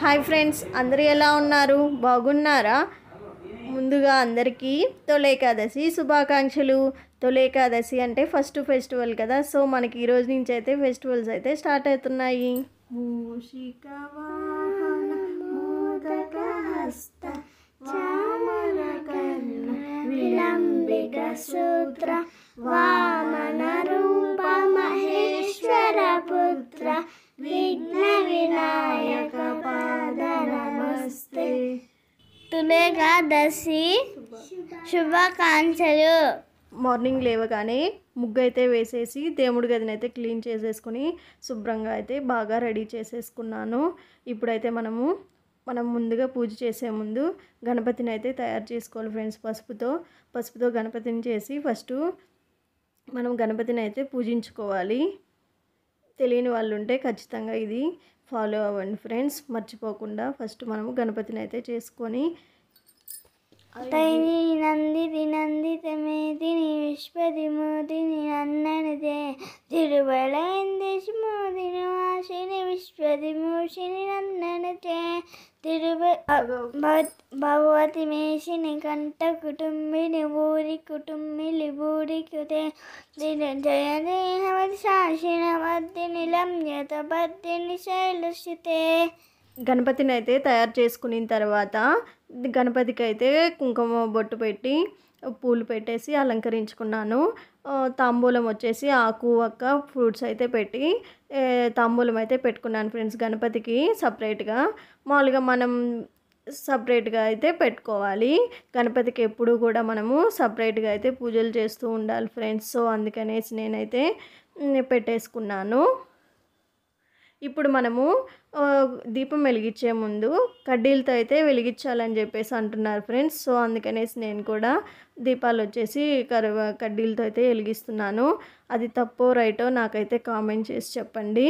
Hi friends, అందరూ ఎలా ఉన్నారు? బాగున్నారా? ముందుగా అందరికీ తొలి ఏకాదశి శుభాకాంక్షలు. తొలి ఏకాదశి అంటే ఫస్ట్ ఫెస్టివల్ కదా, సో మనకి ఈరోజు నుంచి అయితే ఫెస్టివల్స్ అయితే స్టార్ట్ అవుతున్నాయి. మూషిక వాహన మోదక హస్త చామర కర్ణ విలంబిక సూత్ర వామన రూప మహేశ్వర పుత్ర విఘ్న వినాయక పాద నమస్తే. తొలి ఏకాదశి శుభాకాంక్షలు. మార్నింగ్ లేవగానే ముగ్గు అయితే వేసేసి దేవుడి గదిని అయితే క్లీన్ చేసేసుకుని శుభ్రంగా అయితే బాగా రెడీ చేసేసుకున్నాను. ఇప్పుడైతే మనం ముందుగా పూజ చేసే ముందు గణపతిని అయితే తయారు చేసుకోవాలి ఫ్రెండ్స్. పసుపుతో గణపతిని చేసి ఫస్ట్ మనం గణపతిని అయితే పూజించుకోవాలి. తెలియని వాళ్ళు ఉంటే ఖచ్చితంగా ఇది ఫాలో అవ్వండి ఫ్రెండ్స్, మర్చిపోకుండా. ఫస్ట్ మనము గణపతిని అయితే చేసుకొని తైని నందితి నందితమేతిని విశ్వతిమూర్తిని నన్ననిదే తిరుబలైందేశి మోదిని వాసిని విశ్వతిమూర్తిని నన్ననిదే భగవతి మేషిని కంఠ కుటుంబిని ఊరి కుటుంబిలి ఊరి కుతే జయ దేహవతి శాసిన మద్దిని లంయత బద్దిని శైలశితే. గణపతిని అయితే తయారు చేసుకున్న తర్వాత గణపతికి అయితే కుంకుమ బొట్టు పెట్టి పూలు పెట్టేసి అలంకరించుకున్నాను. తాంబూలం వచ్చేసి ఆకు ఒక్క ఫ్రూట్స్ అయితే పెట్టి తాంబూలం అయితే పెట్టుకున్నాను ఫ్రెండ్స్. గణపతికి సపరేట్గా, మామూలుగా మనం సపరేట్గా అయితే పెట్టుకోవాలి. గణపతికి ఎప్పుడు కూడా మనము సపరేట్గా అయితే పూజలు చేస్తూ ఉండాలి ఫ్రెండ్స్. సో అందుకనేసి నేనైతే పెట్టేసుకున్నాను. ఇప్పుడు మనము దీపం వెలిగించే ముందు కడ్డీలతో అయితే వెలిగించాలని చెప్పేసి అంటున్నారు ఫ్రెండ్స్. సో అందుకనేసి నేను కూడా దీపాలు వచ్చేసి కడ్డీలతో అయితే వెలిగిస్తున్నాను. అది తప్పో రైటో నాకైతే కామెంట్ చేసి చెప్పండి.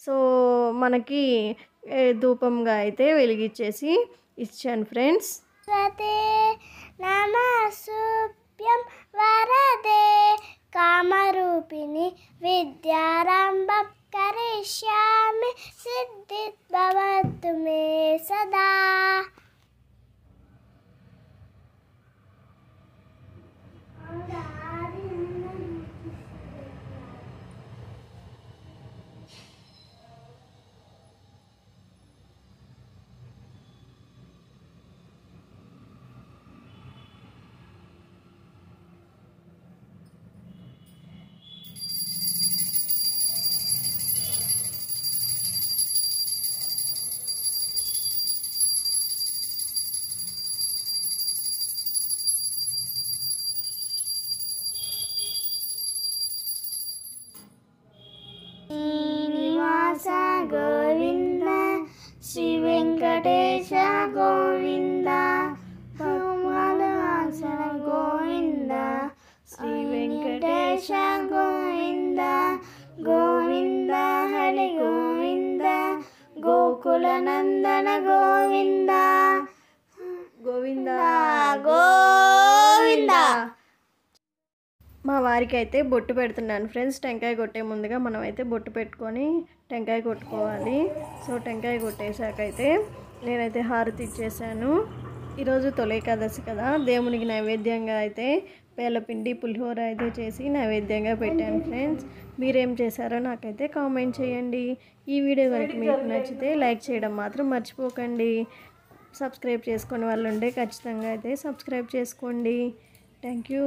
సో మనకి ధూపంగా అయితే వెలిగించేసి ఇచ్చాను ఫ్రెండ్స్. నమస్తుభ్యం వరదే కామరూపిణి విద్యారంభం కరిష్యామి సిద్ధిర్భవతు మే సదా. శ్రీనివాస గోవింద శ్రీ వెంకటేశ గోవింద హనుమాసన గోవింద శ్రీ వెంకటేశ గోవింద గోవింద హరి గోవింద గోకుల నందన గోవింద గోవింద గోవింద. మా వారికి అయితే బొట్టు పెడుతున్నాను ఫ్రెండ్స్. టెంకాయ కొట్టే ముందుగా మనం అయితే బొట్టు పెట్టుకొని టెంకాయ కొట్టుకోవాలి. సో టెంకాయ కొట్టేశాక అయితే నేనైతే హారతి ఇచ్చేసాను. ఈరోజు తొలి ఏకాదశి కదా, దేవునికి నైవేద్యంగా అయితే పేలపిండి పులిహోర అయితే చేసి నైవేద్యంగా పెట్టాను ఫ్రెండ్స్. మీరేం చేశారో నాకైతే కామెంట్ చేయండి. ఈ వీడియో కనుక మీకు నచ్చితే లైక్ చేయడం మాత్రం మర్చిపోకండి. సబ్స్క్రైబ్ చేసుకునే వాళ్ళు ఉంటే ఖచ్చితంగా అయితే సబ్స్క్రైబ్ చేసుకోండి. Thank you.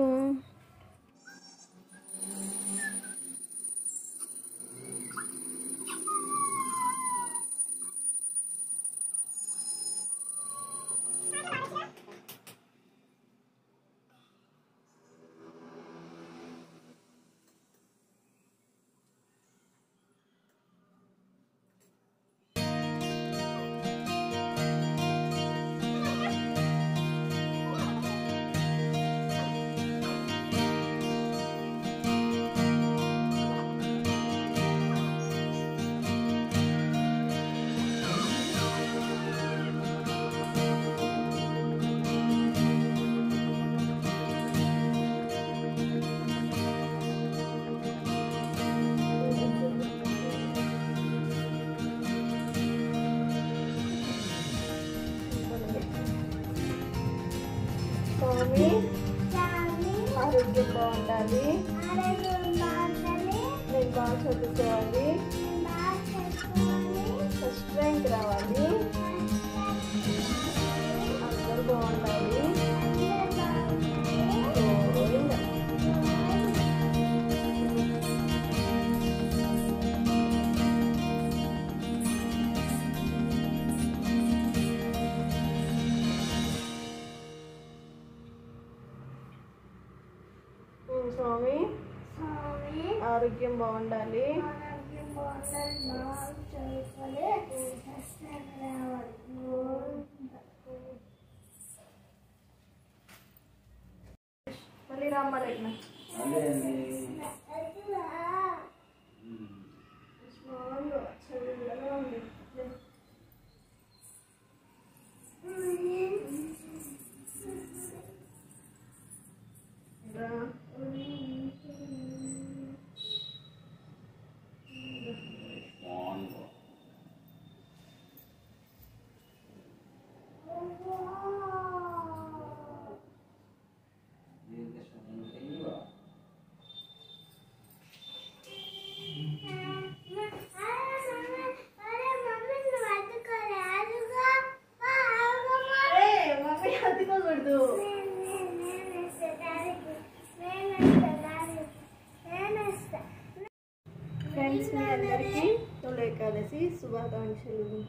స్వామి ఆరోగ్యం బాగుండాలి, నేను బాగా చదువుకోవాలి, ఫస్ట్ ర్యాంక్ రావాలి, అందరూ బాగుండాలి. స్వామి ఆరోగ్యం బాగుండాలి, మళ్ళీ రామ్మారెడ్డి ఫ్రెండ్స్, మీ అందరికీ తొలి ఏకాదశి శుభాకాంక్షలు.